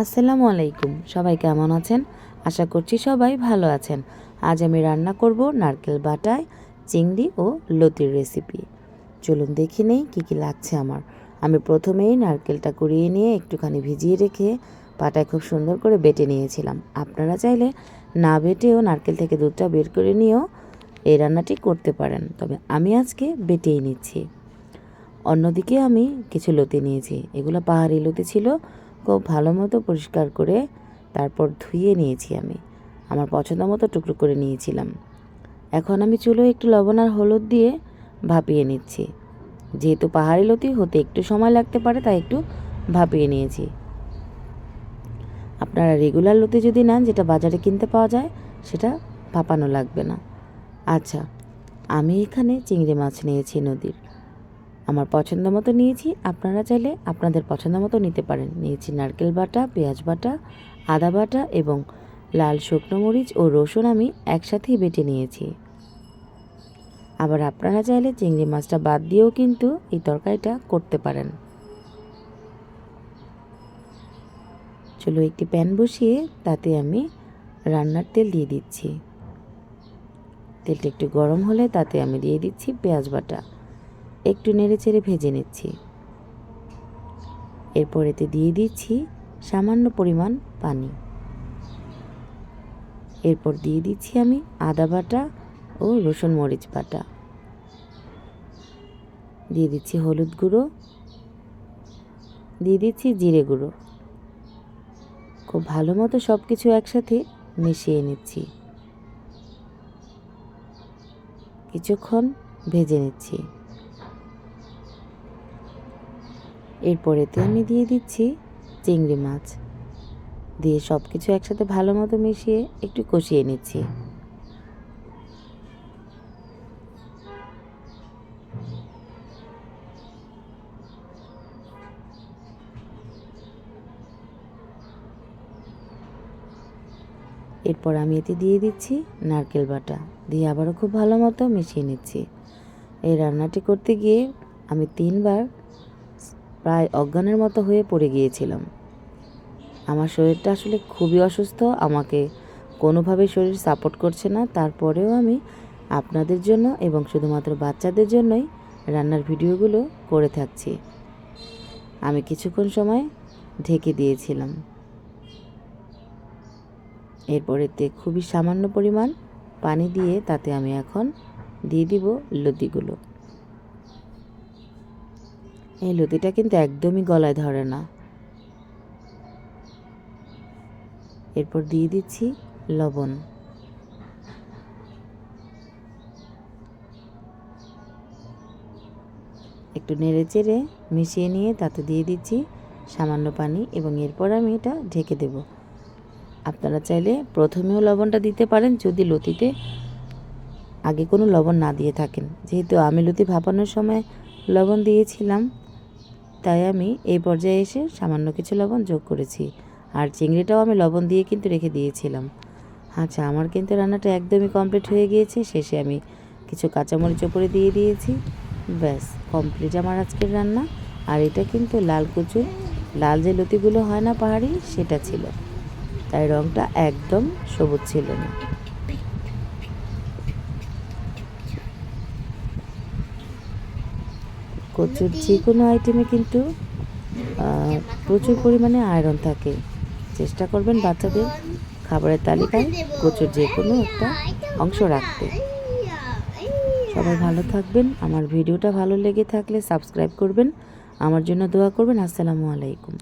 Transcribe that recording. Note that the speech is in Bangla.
আসসালামু আলাইকুম। সবাই কেমন আছেন? আশা করছি সবাই ভালো আছেন। আজ আমি রান্না করব নারকেল বাটায় চিংড়ি ও লতির রেসিপি। চলুন দেখে নেই কী লাগছে আমার। আমি প্রথমেই নারকেলটা কুড়িয়ে নিয়ে একটুখানি ভিজিয়ে রেখে পাটায় খুব সুন্দর করে বেটে নিয়েছিলাম। আপনারা চাইলে না বেটেও নারকেল থেকে দুধটা বের করে নিয়েও এই রান্নাটি করতে পারেন, তবে আমি আজকে বেটেই নিচ্ছি। অন্যদিকে আমি কিছু লতি নিয়েছি। এগুলো পাহাড়ি লতি ছিল। খুব ভালো মতো পরিষ্কার করে তারপর ধুয়ে নিয়েছি। আমি আমার পছন্দ মতো টুকরো করে নিয়েছিলাম। এখন আমি চুলোয় একটু লবণ আর হলুদ দিয়ে ভাপিয়ে নিচ্ছি। যেহেতু পাহাড়ি লতি হতে একটু সময় লাগতে পারে, তাই একটু ভাপিয়ে নিয়েছি। আপনারা রেগুলার লতি যদি নেন, যেটা বাজারে কিনতে পাওয়া যায়, সেটা ভাপানো লাগবে না। আচ্ছা, আমি এখানে চিংড়ি মাছ নিয়েছি নদীর। আমার পছন্দ মতো নিয়েছি, আপনারা চাইলে আপনাদের পছন্দ মতো নিতে পারেন। নিয়েছি নারকেল বাটা, পেঁয়াজ বাটা, আদা বাটা এবং লাল শুকনো মরিচ ও রসুন আমি একসাথেই বেটে নিয়েছি। আবার আপনারা চাইলে চিংড়ি মাছটা বাদ দিয়েও কিন্তু এই তরকারিটা করতে পারেন। চলো একটি প্যান বসিয়ে তাতে আমি রান্নার তেল দিয়ে দিচ্ছি। তেলটা একটু গরম হলে তাতে আমি দিয়ে দিচ্ছি পেঁয়াজ বাটা। একটু নেড়ে চেড়ে ভেজে নিচ্ছি। এরপর এতে দিয়ে দিচ্ছি সামান্য পরিমাণ পানি। এরপর দিয়ে দিচ্ছি আমি আদা বাটা ও রসুন মরিচ বাটা। দিয়ে দিচ্ছি হলুদ গুঁড়ো, দিয়ে দিচ্ছি জিরে গুঁড়ো। খুব ভালো মতো সব কিছু একসাথে মিশিয়ে নিচ্ছি। কিছুক্ষণ ভেজে নিচ্ছি। এরপর এতে আমি দিয়ে দিচ্ছি চিংড়ি মাছ। দিয়ে সব কিছু একসাথে ভালো মতো মিশিয়ে একটু কষিয়ে নিচ্ছি। এরপর আমি এতে দিয়ে দিচ্ছি নারকেল বাটা, দিয়ে আবারও খুব ভালো মতো মিশিয়ে নিচ্ছি। এই রান্নাটি করতে গিয়ে আমি 3 বার প্রায় অজ্ঞানের মতো হয়ে পড়ে গিয়েছিলাম। আমার শরীরটা আসলে খুবই অসুস্থ, আমাকে কোনোভাবেই শরীর সাপোর্ট করছে না। তারপরেও আমি আপনাদের জন্য এবং শুধুমাত্র বাচ্চাদের জন্যই রান্নার ভিডিওগুলো করে থাকছি। আমি কিছুক্ষণ সময় ঢেকে দিয়েছিলাম। এরপর এতে খুবই সামান্য পরিমাণ পানি দিয়ে তাতে আমি এখন দিয়ে দিব লতিগুলো। এই লতিটা কিন্তু একদমই গলায় ধরে না। এরপর দিয়ে দিচ্ছি লবণ। একটু নেড়ে চেড়ে মিশিয়ে নিয়ে তাতে দিয়ে দিচ্ছি সামান্য পানি এবং এরপর আমি এটা ঢেকে দেব। আপনারা চাইলে প্রথমেও লবণটা দিতে পারেন যদি লতিতে আগে কোনো লবণ না দিয়ে থাকেন। যেহেতু আমি লতি ভাপানোর সময় লবণ দিয়েছিলাম, তাই আমি এই পর্যায়ে এসে সামান্য কিছু লবণ যোগ করেছি। আর চিংড়িটাও আমি লবণ দিয়ে কিন্তু রেখে দিয়েছিলাম। আচ্ছা, আমার কিন্তু রান্নাটা একদমই কমপ্লিট হয়ে গিয়েছে। শেষে আমি কিছু কাঁচামরিচ ওপরে দিয়ে দিয়েছি। ব্যাস কমপ্লিট আমার আজকের রান্না। আর এটা কিন্তু লাল কচু, লাল যে লতিগুলো হয় না পাহাড়ি, সেটা ছিল, তাই রঙটা একদম সবুজ ছিল না। কচুর যে কোনো আইটেমে কিন্তু প্রচুর পরিমাণে আয়রন থাকে। চেষ্টা করবেন বাচ্চাদের খাবারের তালিকায় কচুর যে কোনো একটা অংশ রাখতে। সবাই ভালো থাকবেন। আমার ভিডিওটা ভালো লেগে থাকলে সাবস্ক্রাইব করবেন, আমার জন্য দোয়া করবেন। আসসালামু আলাইকুম।